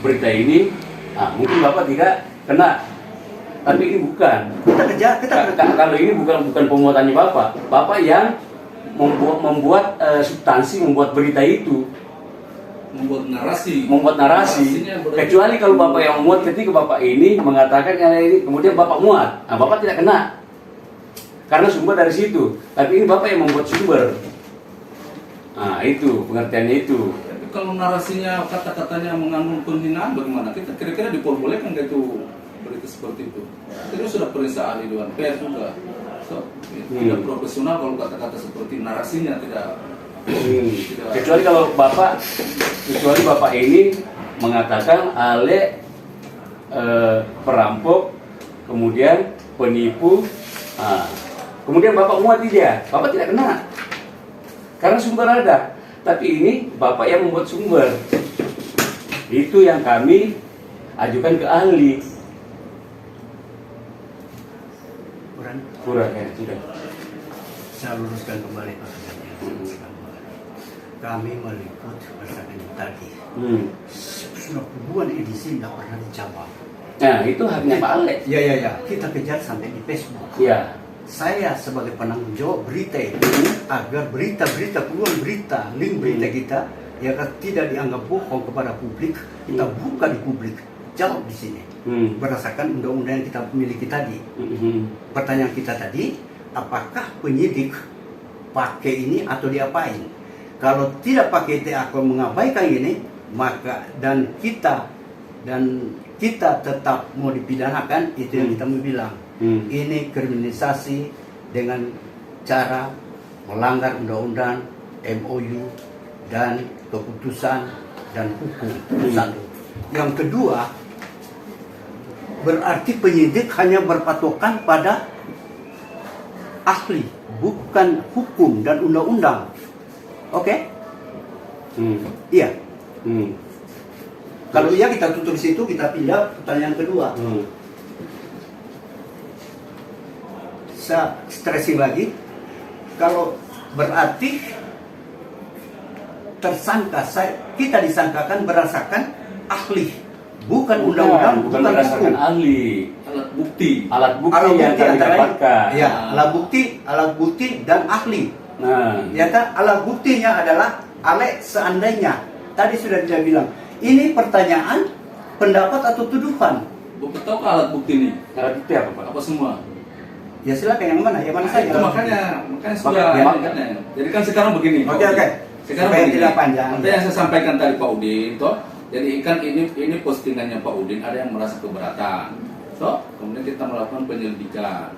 berita ini, mungkin Bapak tidak kena. Tapi ini bukan. Kalau ini bukan pemuatannya Bapak. Bapak yang membuat substansi, membuat berita itu. Membuat narasi. Kecuali kalau Bapak yang memuat, ketika Bapak ini mengatakan ini, kemudian Bapak muat, Bapak tidak kena karena sumber dari situ. Tapi ini Bapak yang membuat sumber. Itu pengertiannya itu. Tapi kalau narasinya, kata-katanya mengandung penghinaan, bagaimana? Kita kira-kira diperbolehkan nggak itu berita seperti itu? Itu sudah perintah ahli Dewan Pers juga. Tidak profesional kalau kata-kata seperti narasinya tidak. Kecuali Bapak ini mengatakan Ale perampok, kemudian penipu, kemudian Bapak muat dia, Bapak tidak kena karena sumber ada. Tapi ini Bapak yang membuat sumber, itu yang kami ajukan ke ahli. Kurang ya, sudah. Saya luruskan kembali Pak. Kami meliput berdasarkan yang tadi. Sudah puluhan edisi tidak pernah dijawab. Nah, itu haknya Pak Ale. Ya. Kita kejar sampai di Facebook. Ya. Saya sebagai penanggung jawab berita itu agar berita-berita, puluhan berita, link berita kita tidak dianggap bohong kepada publik, kita buka di publik, jawab di sini. Berdasarkan undang-undang yang kita miliki tadi. Pertanyaan kita tadi, apakah penyidik pakai ini atau diapain? Kalau tidak pakai itu akan mengabaikan ini, maka dan kita tetap mau dipidanakan, itu yang kita mau bilang. Ini kriminalisasi dengan cara melanggar undang-undang, MOU dan keputusan dan hukum. Satu. Yang kedua, berarti penyidik hanya berpatokan pada ahli, bukan hukum dan undang-undang. Oke? Iya. Kalau iya kita tutup situ, kita pindah pertanyaan kedua. Saya stressing lagi. Kalau berarti tersangka, kita disangkakan berdasarkan ahli, bukan undang-undang, bukan berdasarkan ahli. Alat bukti yang kami dapatkan. Ya, alat bukti dan ahli. Ya kan, alat buktinya adalah Ale seandainya. Tadi sudah dia bilang, ini pertanyaan, pendapat atau tuduhan. Bapak tahu alat bukti ini? Alat bukti apa Pak? Apa semua? Ya silakan yang mana? Yang mana saja? Itu makanya sudah. Jadi kan sekarang begini. Oke. Sekarang supaya begini, tidak panjang. Apa yang saya sampaikan tadi Pak Udin, toh. Jadi kan ini postingannya Pak Udin, ada yang merasa keberatan. Toh, kemudian kita melakukan penyelidikan.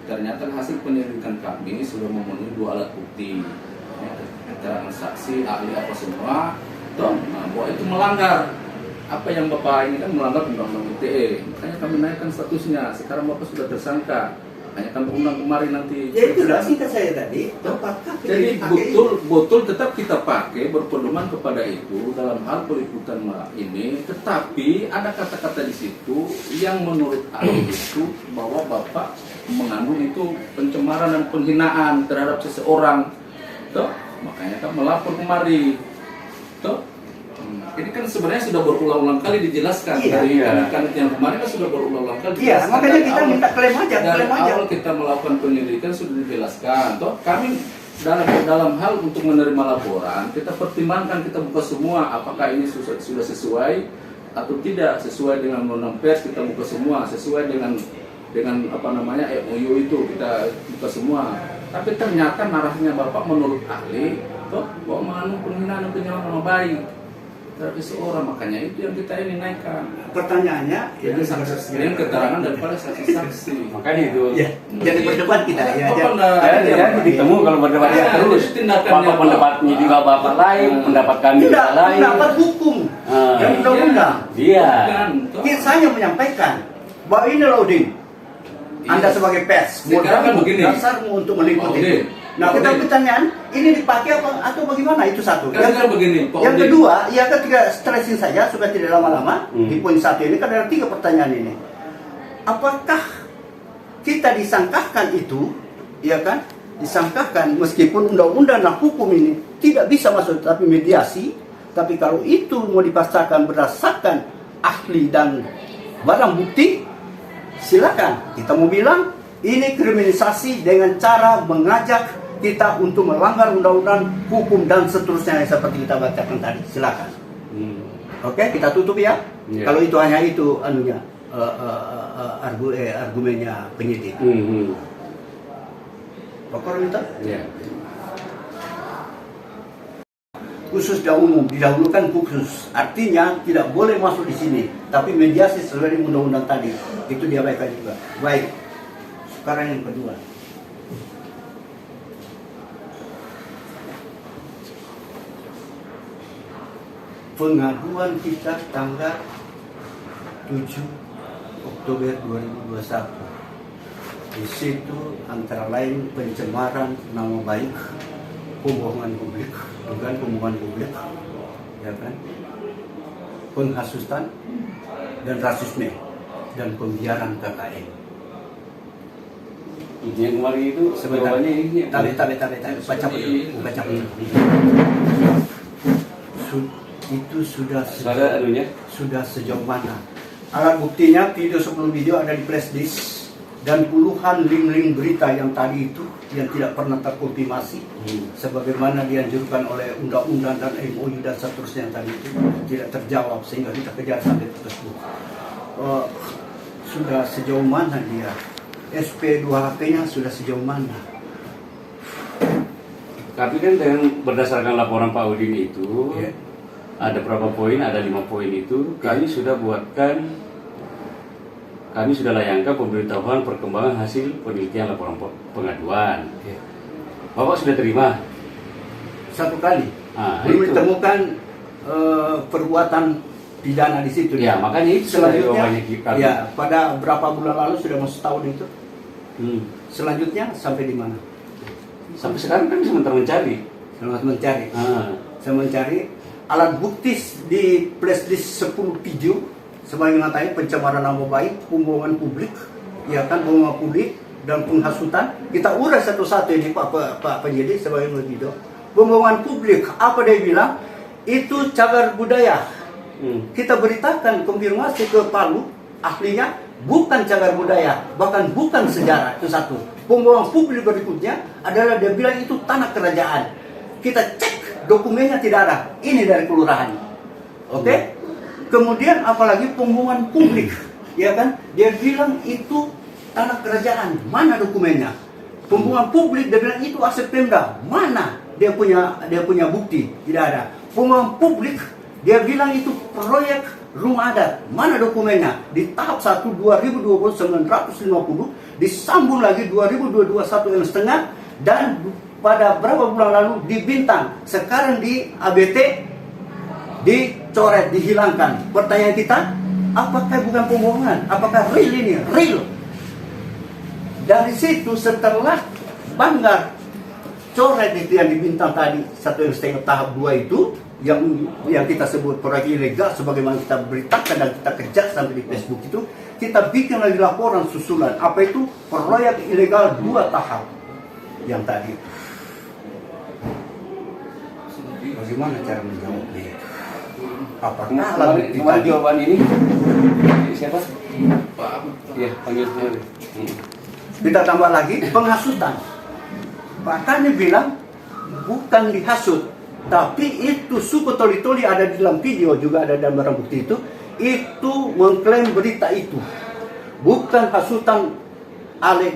Ternyata hasil penyelidikan kami sudah memenuhi 2 alat bukti. Keterangan saksi, ahli apa semua. Toh, bahwa itu melanggar. Apa yang Bapak ini kan melanggar undang-undang ITE. Makanya kami naikkan statusnya. Sekarang Bapak sudah tersangka. Hanya kan undang kemarin nanti. Ya itulah singkat saya tadi. Jadi betul tetap kita pakai berpedoman kepada itu dalam hal peliputan ini. Tetapi ada kata-kata di situ yang menurut ahli itu bahwa Bapak mengandung itu pencemaran dan penghinaan terhadap seseorang. Tuh, makanya kan melapor kemari. Tuh. Ini kan sebenarnya sudah berulang-ulang kali dijelaskan dari kan yang kemarin kan sudah berulang-ulang kali. Iya, makanya kita minta klaim aja. Dari awal kita melakukan penyelidikan sudah dijelaskan. Toh kami dalam hal untuk menerima laporan kita pertimbangkan, kita buka semua apakah ini sudah sesuai atau tidak sesuai dengan undang pers, kita buka semua sesuai dengan apa namanya MOU itu kita buka semua. Tapi ternyata narasinya Bapak menurut ahli toh bahwa mengandung penghinaan dan penyerahan nama baik terhadap seorang, makanya itu yang kita ini naikkan. Pertanyaannya yang keterangan daripada saksi-saksi. Makanya itu. Ya, jadi berdebat kita ya. Jadi ditemu kalau berdebat terus. Bapak pendapatnya juga Bapak lain, pendapat kami juga lain. Pendapat hukum dan undang-undang. Iya. Kita hanya menyampaikan bahwa ini loading. Anda sebagai pers, sekarang kan begini. Dasarmu untuk meliput itu. Nah, kita pertanyaan, ini dipakai apa atau bagaimana? Itu satu. Yang kedua, ya ketika stressing saja supaya tidak lama-lama di poin 1 ini kan ada 3 pertanyaan ini. Apakah kita disangkakan itu, ya kan? Disangkakan meskipun undang-undang dan hukum ini tidak bisa masuk, tapi mediasi Tapi kalau itu mau dipaksakan berdasarkan ahli dan barang bukti, silakan. Kita mau bilang ini kriminalisasi dengan cara mengajak kita untuk melanggar undang-undang, hukum dan seterusnya yang seperti kita bacakan tadi. Silakan. Oke, kita tutup ya. Kalau itu hanya itu anunya argumennya penyidik. Bapak minta? Khusus dan umum didahulukan khusus, artinya tidak boleh masuk di sini. Tapi mediasi sesuai dengan undang-undang tadi itu diabaikan juga. Baik. Sekarang yang kedua. Pengaduan kita tanggal 7 Oktober 2021. Di situ antara lain pencemaran nama baik, pembohongan publik, bukan pembohongan publik, ya kan? Penghasutan dan rasisme dan pembiaran KKN. Yang kemarin itu Sebentar. jawabannya ini. Baca dulu. Itu sudah sejauh mana? Alat buktinya video sebelum video ada di flash disk dan puluhan link-link berita yang tadi itu yang tidak pernah terkonfirmasi sebagaimana dianjurkan oleh undang-undang dan MOU dan seterusnya yang tadi itu tidak terjawab sehingga kita kejar sampai tersebut. Sudah sejauh mana dia? SP2HP-nya sudah sejauh mana? Tapi kan dengan berdasarkan laporan Pak Udin itu, ada berapa poin, ada 5 poin itu, kami sudah buatkan, kami sudah layangkan pemberitahuan perkembangan hasil penelitian laporan pengaduan. Bapak sudah terima? Satu kali. Belum Itu. ditemukan perbuatan pidana di situ. Ya, makanya itu selanjutnya. kami. Ya, pada berapa bulan lalu sudah masuk tahun itu. Selanjutnya sampai di mana? Sampai sekarang kan sementara mencari. Selamat mencari. Saya mencari alat bukti di flash disk 10 video sebagaimana tadi pencemaran nama baik, pembohongan publik, ya kan, pembohongan publik dan penghasutan. Kita urai satu-satu ini Pak penyidik sebagai video. Pembohongan publik, apa dia bilang? Itu cagar budaya. Kita beritakan konfirmasi ke Palu, ahlinya bukan cagar budaya, bahkan bukan sejarah. Itu satu. Pembohongan publik berikutnya adalah dia bilang itu tanah kerajaan. Kita cek dokumennya tidak ada. Ini dari kelurahan. Oke? Kemudian apalagi pembohongan publik, ya kan? Dia bilang itu tanah kerajaan. Mana dokumennya? Pembohongan publik dia bilang itu aset Pemda. Mana? Dia punya bukti. Tidak ada. Pembohongan publik dia bilang itu proyek rumah adat. Mana dokumennya? Di tahap 1 2020 950, disambung lagi 2022 1,5 dan pada berapa bulan lalu di Bintang, sekarang di ABT dicoret, dihilangkan. Pertanyaan kita, apakah bukan pembohongan? Apakah real ini? Real. Dari situ setelah Banggar coret itu yang di Bintang tadi 1,5 tahap 2 itu yang kita sebut proyek ilegal sebagaimana kita beritakan dan kita kejar sampai di Facebook itu, kita bikin lagi laporan susulan. Apa itu? Proyek ilegal 2 tahap yang tadi. Bagaimana cara menjawabnya? Apakah Kemarin jawaban ini siapa? Pak. Iya, panggil sendiri. Kita tambah lagi penghasutan. Bahkan dia bilang bukan dihasut, tapi itu suku toli-toli ada di dalam video juga ada dalam barang bukti itu mengklaim berita itu bukan hasutan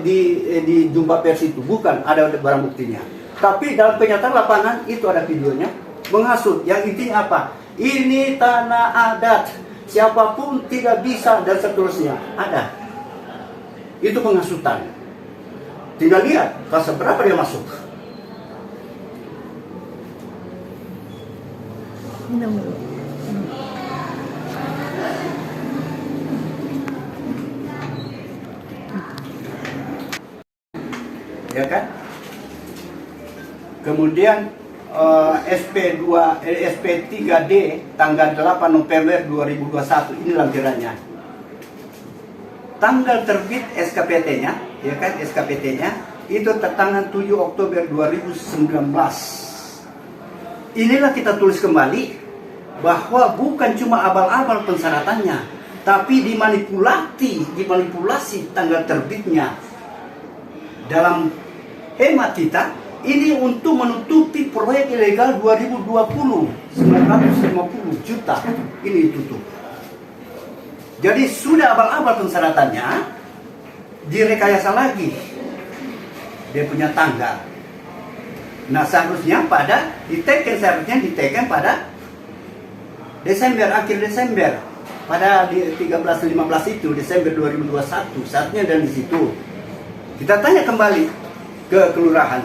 di jumpa pers itu, bukan, ada barang buktinya. Tapi dalam kenyataan lapangan itu ada videonya menghasut. Yang intinya apa? Ini tanah adat, siapapun tidak bisa dan seterusnya. Ada. Itu penghasutan. Tinggal lihat fase berapa dia masuk. Ya kan? Kemudian SP3D tanggal 8 November 2021 ini lampirannya. Tanggal terbit SKPT-nya, ya kan, SKPT-nya itu tertanggal 7 Oktober 2019. Inilah kita tulis kembali bahwa bukan cuma abal-abal pensyaratannya, tapi dimanipulasi tanggal terbitnya. Dalam hemat kita, ini untuk menutupi proyek ilegal 2020 950 juta ini tutup. Jadi sudah abal-abal pensyaratannya, direkayasa lagi dia punya tanggal. Nah seharusnya diteken pada Desember, akhir Desember, pada 13-15 itu Desember 2021 saatnya. Dan di situ kita tanya kembali ke kelurahan,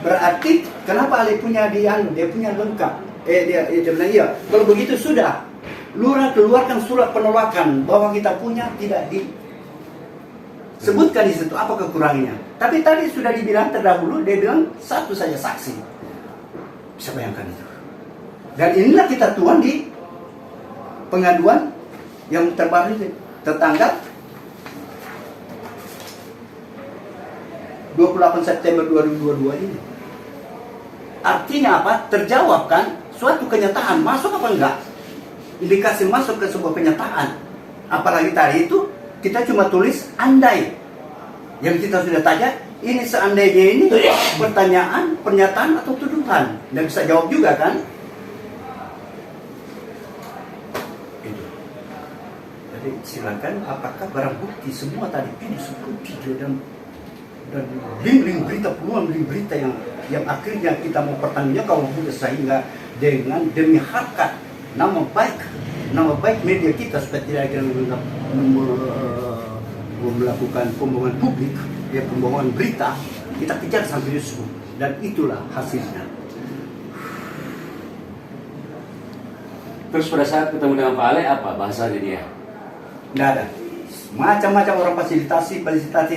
berarti kenapa Ale punya dia punya lengkap? Dia bilang iya. Kalau begitu sudah, lurah keluarkan surat penolakan bahwa kita punya tidak disebutkan di situ apa kekurangannya. Tapi tadi sudah dibilang terdahulu, dia bilang satu saja saksi. Bisa bayangkan itu. Dan inilah kita tuan di pengaduan yang terbaru tertanggal 28 September 2022 ini. Artinya apa? Terjawab kan? Suatu kenyataan masuk apa enggak? Indikasi masuk ke sebuah kenyataan. Apalagi tadi itu kita cuma tulis andai. Yang kita sudah tanya, ini seandainya ini pertanyaan, pernyataan atau tuduhan. Dan bisa jawab juga kan? Itu. Jadi silakan, apakah barang bukti semua tadi ini sebelum video dan link berita, puluhan link berita yang akhirnya kita mau pertanyaan kalau sudah, sehingga dengan demi harkat nama baik media kita supaya tidak melakukan pembohongan publik, pembohongan berita, kita kejar sampai Yusuf, dan itulah hasilnya. Terus pada saat ketemu dengan Pak Ale, apa bahasanya dia? Tidak ada. Macam-macam orang fasilitasi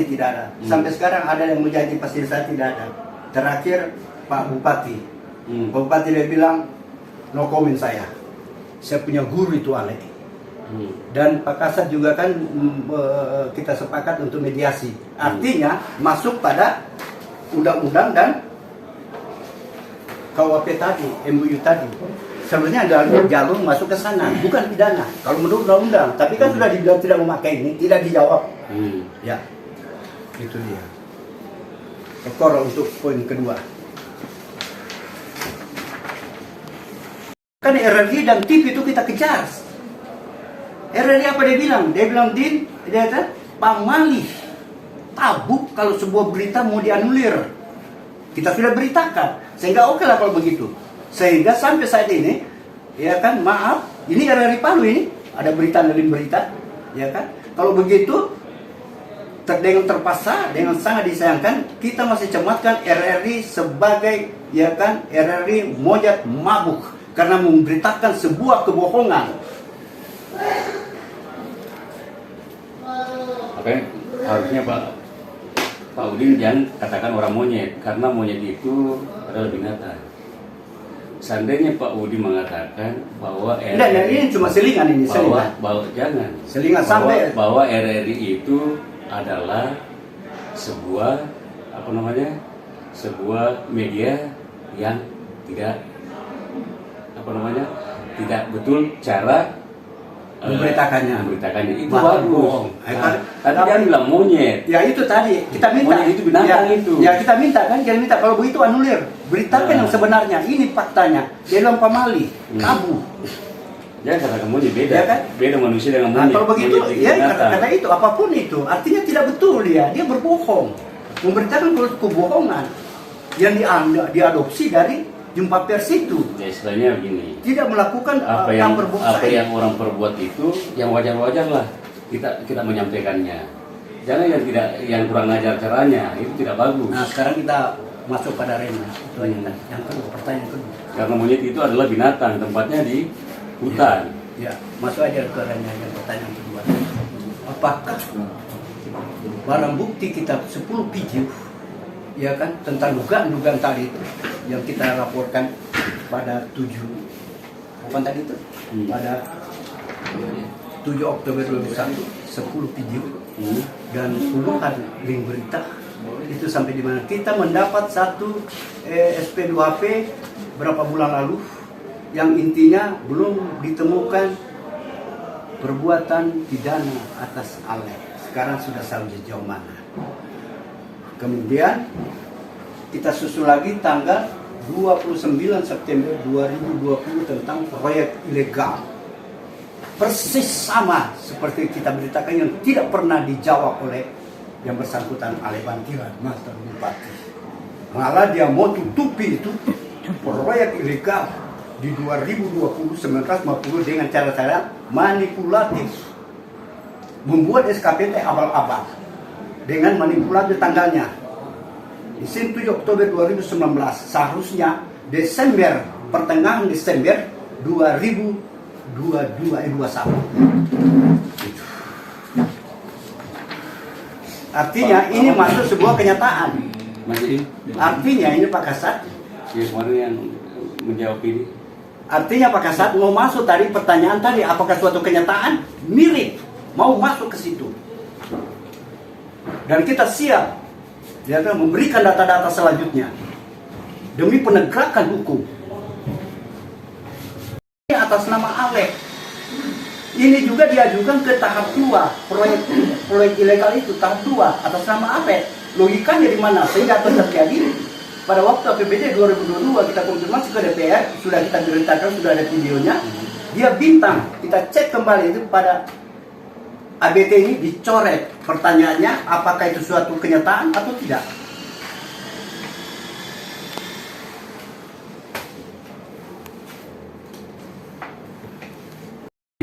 tidak ada. Sampai sekarang ada yang menjadi fasilitasi tidak ada. Terakhir Pak Bupati. Pak Bupati dia bilang no comment saya punya guru itu Ale. Dan Pak Kasat juga kan kita sepakat untuk mediasi. Artinya masuk pada undang-undang dan KUHP tadi, MUU tadi. Sebenarnya ada jalur masuk ke sana, bukan pidana. Kalau menurut undang-undang, tapi kan sudah dibilang tidak memakai ini, tidak dijawab. Ya, itu dia. Ekor untuk poin kedua. Kan RRI dan TV itu kita kejar. RRI apa dia bilang? Dia bilang dia kata pamali tabu kalau sebuah berita mau dianulir. Kita sudah beritakan, sehingga oke lah kalau begitu. Sehingga sampai saat ini, ya kan, maaf, ini RRI Palu ini ada berita ya kan. Kalau begitu, dengan terpaksa, dengan sangat disayangkan, kita masih cematkan RRI sebagai, ya kan, RRI mojat mabuk karena memberitakan sebuah kebohongan. Oke, harusnya Pak Udin jangan katakan orang monyet, karena monyet itu adalah binatang. Seandainya Pak Udi mengatakan bahwa RRI ini cuma selingan ini, jangan selingan sampai bahwa RRI itu adalah sebuah sebuah media yang tidak tidak betul cara memberitakannya itu bagus. Tadi dia bilang monyet. Ya itu tadi kita minta. Monyet itu binatang ya, itu. Ya kita minta kan, kita minta kalau begitu anulir. Beritakan yang sebenarnya. Ini faktanya. Dia bilang pamali, kabu. Jangan katakan monyet, beda. Ya kan? Beda manusia dengan monyet. Nah, kalau begitu, ya kata itu apapun itu, artinya tidak betul dia. Dia berbohong, memberitakan kebohongan yang diadopsi dari jumpa pers itu. Ya istilahnya begini. Tidak melakukan apa yang orang perbuat itu yang wajar-wajar lah kita menyampaikannya. Jangan yang kurang ajar caranya, itu tidak bagus. Nah sekarang kita masuk pada Rena. Itu yang kedua, pertanyaan kedua. Karena monyet itu adalah binatang, tempatnya di hutan. Ya, masuk aja ke Rena yang pertanyaan kedua. Apakah barang bukti kita 10 video, ya kan, tentang dugaan tadi itu yang kita laporkan pada 7 kapan tadi itu? Pada 7 Oktober 2021, 10 video dan puluhan link berita itu sampai di mana kita mendapat satu SP2HP berapa bulan lalu yang intinya belum ditemukan perbuatan pidana atas Alek. Sekarang sudah sampai sejauh mana. Kemudian kita susul lagi tanggal 29 September 2020 tentang proyek ilegal. Persis sama seperti kita beritakan yang tidak pernah dijawab oleh yang bersangkutan Alek Bantilan, Mantan Bupati. Malah dia mau tutupi itu proyek ilegal di 2020 1950 dengan cara-cara manipulatif, membuat SKPT abal-abal dengan manipulatif tanggalnya. Di 7 Oktober 2019 seharusnya Desember, pertengahan Desember 2021. Artinya ini masuk sebuah kenyataan. Masih Artinya ini Pak Kasat. ya kemarin yang menjawab ini. Artinya Pak Kasat mau masuk tadi pertanyaan tadi apakah suatu kenyataan mirip mau masuk ke situ. Dan kita siap dia akan memberikan data-data selanjutnya demi penegakan hukum. Ini atas nama Alek. Ini juga diajukan ke tahap 2 proyek ilegal itu tahap 2 atas nama Alek. Logikanya di mana sehingga apa terjadi? Pada waktu APBD 2022 kita konfirmasi ke DPR, sudah kita beritakan, sudah ada videonya. Dia bintang, kita cek kembali itu pada ABT ini dicoret. Pertanyaannya, apakah itu suatu kenyataan atau tidak?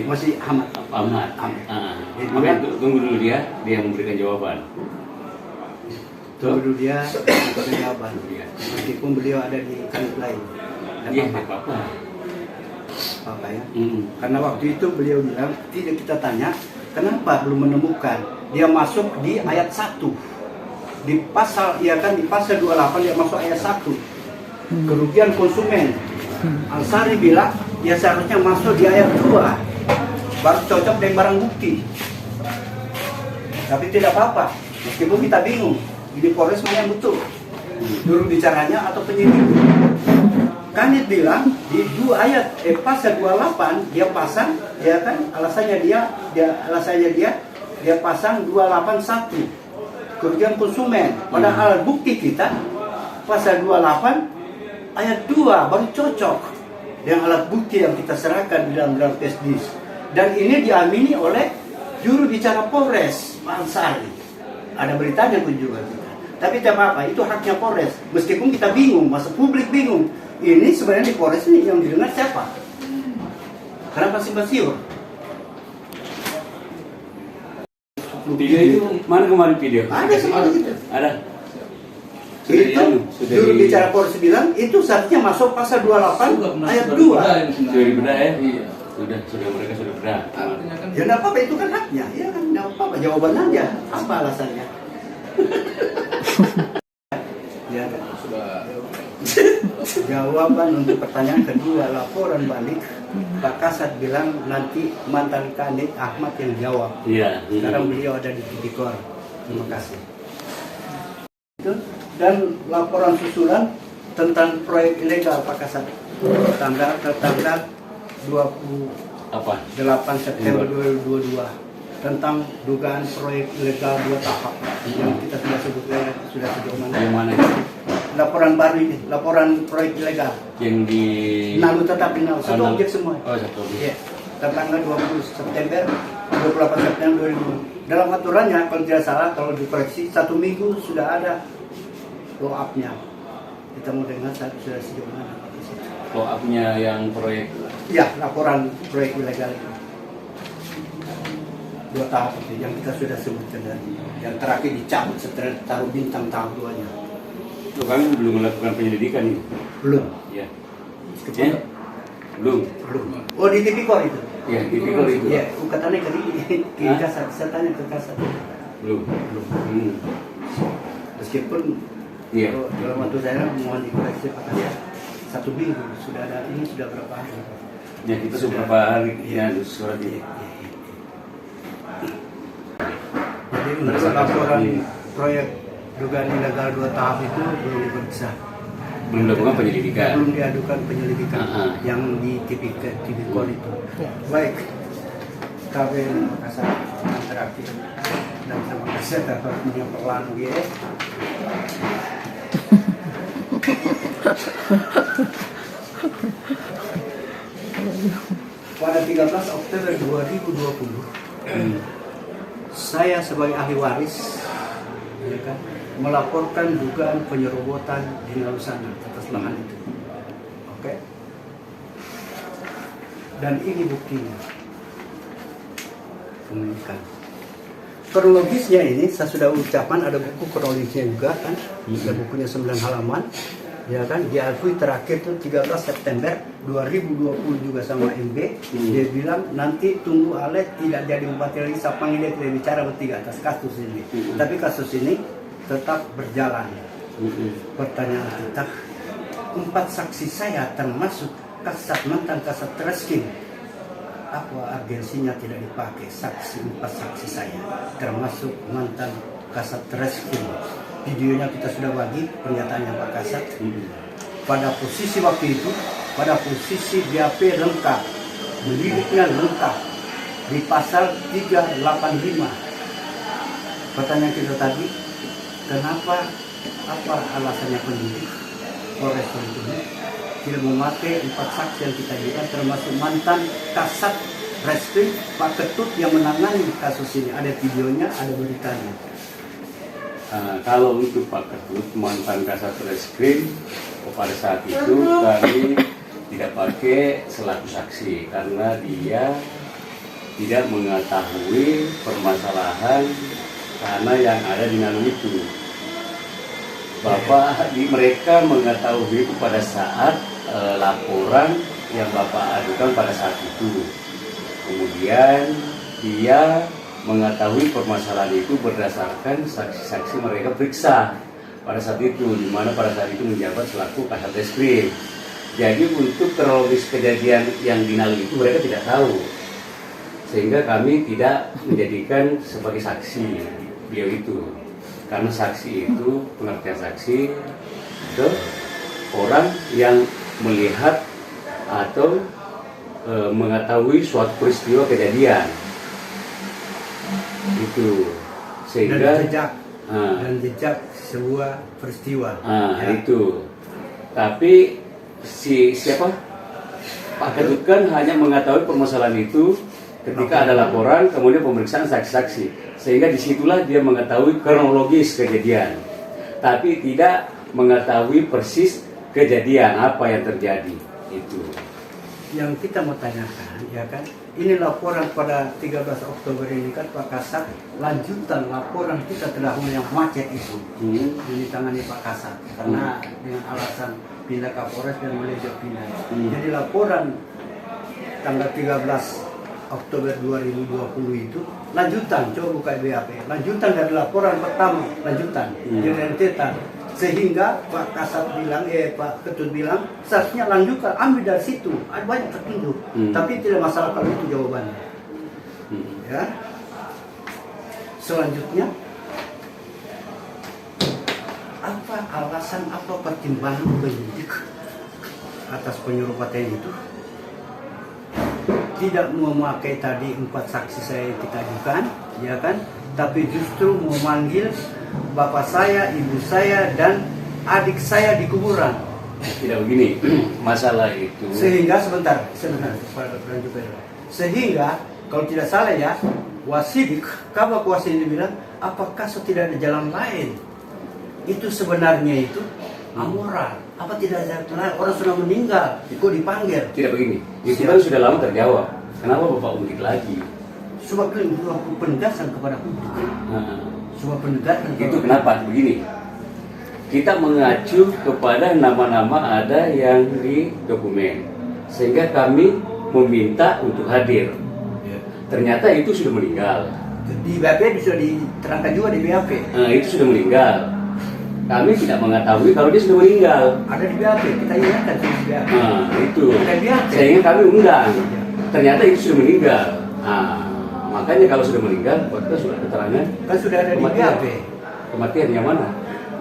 Masih Ahmad. Ahmad. Ahmad. Tunggu dulu dia memberikan jawaban. Tunggu dulu dia jawaban. Meskipun beliau ada di kanit lain. Iya, apa-apa. Apa ya? Karena waktu itu beliau bilang, tidak kita tanya, kenapa belum menemukan? Dia masuk di ayat 1. Di pasal, ya kan, di pasal 28 dia masuk ayat 1. Kerugian konsumen. Ansari bilang, dia seharusnya masuk di ayat 2. Baru cocok dengan barang bukti. Tapi tidak apa-apa. Meskipun kita bingung, ini Polres mana yang betul? Juru bicaranya atau penyidik? Kanit bilang di pasal 28 dia pasang, dia kan alasannya dia pasang 281 kerugian konsumen. Padahal bukti kita pasal 28 ayat 2 baru cocok dengan alat bukti yang kita serahkan di dalam tesdis. Dan ini diamini oleh juru bicara Polres, Pak Ansari. Ada beritanya pun juga kita. Tapi tidak apa-apa, itu haknya Polres. Meskipun kita bingung, masa publik bingung. Ini sebenarnya di Polres ini yang didengar siapa? Kenapa simpang siur? Video itu mana kemarin video? Ada semua gitu. Ada. Itu juru bicara Polres bilang itu saatnya masuk pasal 28 ayat 2. Sudah dibedah ya? Iya. Sudah mereka sudah bedah. Artinya kan Ya enggak apa-apa, itu kan haknya. Ya kan enggak apa-apa, jawaban aja. Apa alasannya? Ya, sudah jawaban untuk pertanyaan kedua, laporan balik, Pak Kasat bilang nanti mantan Kanit Ahmad yang jawab. Iya. Sekarang beliau ada di Tipikor. Terima kasih. Dan laporan susulan tentang proyek ilegal Pak Kasat. Tanggal 28 Apa? September 2022 tentang dugaan proyek ilegal 2 tahap yang kita sudah sebutkan sudah sejauh mana. Yang mana? Laporan baru ini, laporan proyek ilegal. Yang di Nalu tetap final, satu Nalu. objek semua. Oh, satu objek. Iya. Tanggal 28 September 2000. Dalam aturannya kalau tidak salah, kalau dikoreksi 1 minggu sudah ada follow up-nya. Kita mau dengar sudah sejauh mana. Follow up-nya yang proyek. Ya, laporan proyek ilegal itu. 2 tahap itu yang kita sudah sebutkan tadi. Yang terakhir dicabut setelah taruh bintang tahap 2-nya. Loh, kami belum melakukan penyelidikan ini. Belum. Ya. Ya? Belum. Oh, di Tipikor itu. Ya, di Tipikor itu. Ya, katanya ke Hah? Kasat. Saya tanya ke Kasat. Belum. Meskipun Iya. dalam waktu saya mohon dikoreksi Pak Kasat. 1 minggu sudah ada, ini sudah berapa hari? Ya, kita sudah berapa hari ya surat ini. Jadi menurut laporan proyek dugaan ilegal 2 tahap itu belum diperiksa. Belum dilakukan penyelidikan. Belum diadukan penyelidikan yang di Tipikor itu. Ya. Baik, KBN Makassar yang terakhir, dan terima kasih atas waktunya perlahan dia. Pada 13 Oktober 2020, saya sebagai ahli waris, ya kan, melaporkan dugaan penyerobotan di Nalusana atas lahan itu. Oke. Dan ini buktinya. Pemilikan. Kronologisnya ini saya sudah ucapkan, ada buku kronologisnya juga kan. Ada bukunya 9 halaman. Ya kan, diakui terakhir itu 13 September 2020 juga sama MB. Dia bilang nanti tunggu Ale tidak jadi bupati lagi, saya panggil dia tidak bicara bertiga atas kasus ini. Tapi kasus ini tetap berjalan. Pertanyaan kita, 4 saksi saya termasuk mantan kasat Reskrim, apa urgensinya tidak dipakai 4 saksi saya termasuk mantan kasat Reskrim? Videonya kita sudah bagi, pernyataannya Pak Kasat. Pada posisi waktu itu, pada posisi BAP lengkap, meliriknya lengkap di pasal 385. Pertanyaan kita tadi, kenapa, apa alasannya penyidik Polres Bengkulu tidak memakai 4 saksi yang kita ajukan, termasuk mantan kasat Reskrim Pak Ketut yang menangani kasus ini? Ada videonya, ada beritanya. Kalau untuk Pak Ketut, mantan kasat Reskrim, pada saat itu kami tidak pakai selaku saksi karena dia tidak mengetahui permasalahan karena yang ada di Nalu itu. Bapak mereka mengetahui pada saat laporan yang Bapak adukan pada saat itu. Kemudian dia mengetahui permasalahan itu berdasarkan saksi-saksi mereka periksa pada saat itu, di mana pada saat itu menjabat selaku Kasat Reskrim. Jadi untuk kronologis kejadian yang di Nalu itu mereka tidak tahu, sehingga kami tidak menjadikan sebagai saksi beliau itu, karena saksi itu pengertian saksi itu orang yang melihat atau mengetahui suatu peristiwa kejadian itu, sehingga dan jejak sebuah peristiwa itu. Tapi siapa Pak Ketut kan hanya mengetahui permasalahan itu ketika ada laporan, kemudian pemeriksaan saksi-saksi, sehingga disitulah dia mengetahui kronologis kejadian, tapi tidak mengetahui persis kejadian apa yang terjadi itu. Yang kita mau tanyakan, ya kan, ini laporan pada 13 Oktober ini kan Pak Kasat, lanjutan laporan kita terdahulu yang macet itu yang ditangani Pak Kasat karena dengan alasan pindah Kapolres dan manajer pindah. Jadi laporan tanggal 13 Oktober 2020 itu lanjutan, coba buka BAP, lanjutan dari laporan pertama, lanjutan yang rentetan. Sehingga Pak Kasat bilang, Pak Ketut bilang, seharusnya lanjutkan, ambil dari situ, ada banyak petunjuk, tapi tidak masalah kalau itu jawabannya. Ya. Selanjutnya, apa alasan, apa pertimbangan penyidik atas penyerobotan itu tidak memakai tadi 4 saksi saya yang kita ajukan, ya kan? Tapi justru memanggil bapak saya, ibu saya, dan adik saya di kuburan. Tidak begini, masalah itu. Sehingga sebentar, sehingga kalau tidak salah ya, Wasidik, Kabak Wasidik bilang, apakah tidak ada jalan lain? Itu sebenarnya itu amoral. Apa tidak ada jalan lain? Orang sudah meninggal, kok dipanggil? Tidak begini, itu kan sudah lama terjawab. Kenapa Bapak ungkit lagi? Sebab penegasan kepada publik. Semua penegasan Itu kenapa begini? Kita mengacu kepada nama-nama ada yang di dokumen, sehingga kami meminta untuk hadir. Ternyata itu sudah meninggal. Di BAP sudah diterangkan juga di BAP. Itu sudah meninggal. Kami tidak mengetahui kalau dia sudah meninggal. Ada di BAP, kita ingatkan di BAP. Itu. Ada di BAP. Sehingga kami undang. Ternyata itu sudah meninggal. Makanya kalau sudah meninggal, kita sudah keterangan. Kan sudah ada di BAP. Kematian yang mana?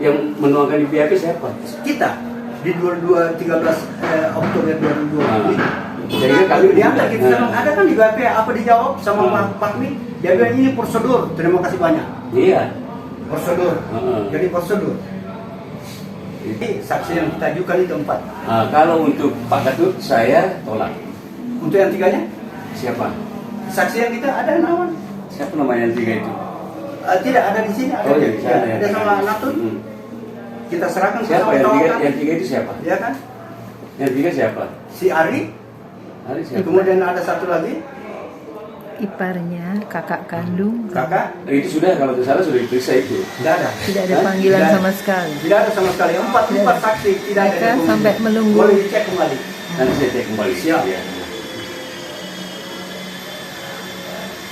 Yang menuangkan di BAP siapa? Kita. di 13 Oktober 2020. Jadi kan kami diangkat kita sama ada kan di BP apa dijawab sama Pak Pakmi, dia bilang ini prosedur. Terima kasih banyak. Iya. Prosedur. Jadi prosedur. Jadi saksi yang kita ajukan itu 4. Kalau untuk Pak Ketut saya tolak. Untuk yang 3-nya? Siapa? Saksi yang kita ada nama? Siapa namanya yang 3 itu? Tidak ada di sini. Ada, Oh, ya, di sana, ya. ada sama Natun. Kita serahkan ke Siapa yang 3? kawan-kawan. Yang 3 itu siapa? Ya kan? Yang 3 siapa? Si Ari. Hari siapa? Kemudian ada satu lagi. Iparnya, kakak kandung. Kakak. Itu sudah kalau tidak salah sudah diperiksa itu. Tidak ada. Tidak ada Hah? panggilan Tidak. sama sekali. Tidak ada sama sekali. Empat saksi tidak ada. Mereka dokumen. sampai menunggu. Boleh dicek kembali. Nanti saya cek kembali. Siap. Ya.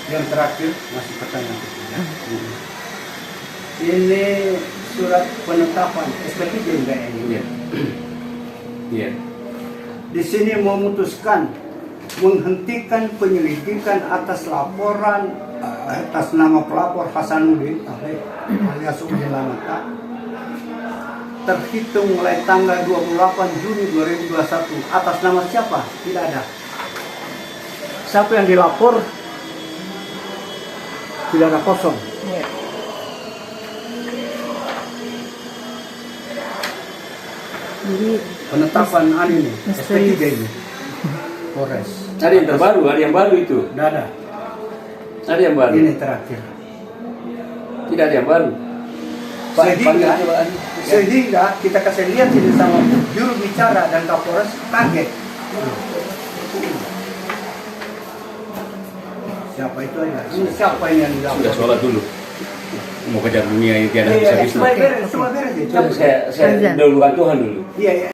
Yang terakhir masih pertanyaan ketiga. Ini surat penetapan SPP enggak ini? Iya. Iya. Di sini memutuskan menghentikan penyelidikan atas laporan atas nama pelapor Hasanuddin alias Udin Lamata terhitung mulai tanggal 28 Juni 2021 atas nama siapa? Tidak ada. Siapa yang dilapor? Tidak ada kosong. Ya. Jadi Penetapan ini Misterius. SP3 ini. Polres. Ada yang terbaru, ada yang baru itu. Tidak ada. Ada yang baru. Ini terakhir. Tidak ada yang baru. Sehingga kita kasih lihat ini sama juru bicara dan Kapolres kaget. Siapa itu aja? Ini siapa ini yang Sudah dilapor? sholat dulu. Mau kejar dunia ini tiada Iya, habis-habis. supaya beres itu. Saya dahulukan Tuhan dulu. Iya, iya.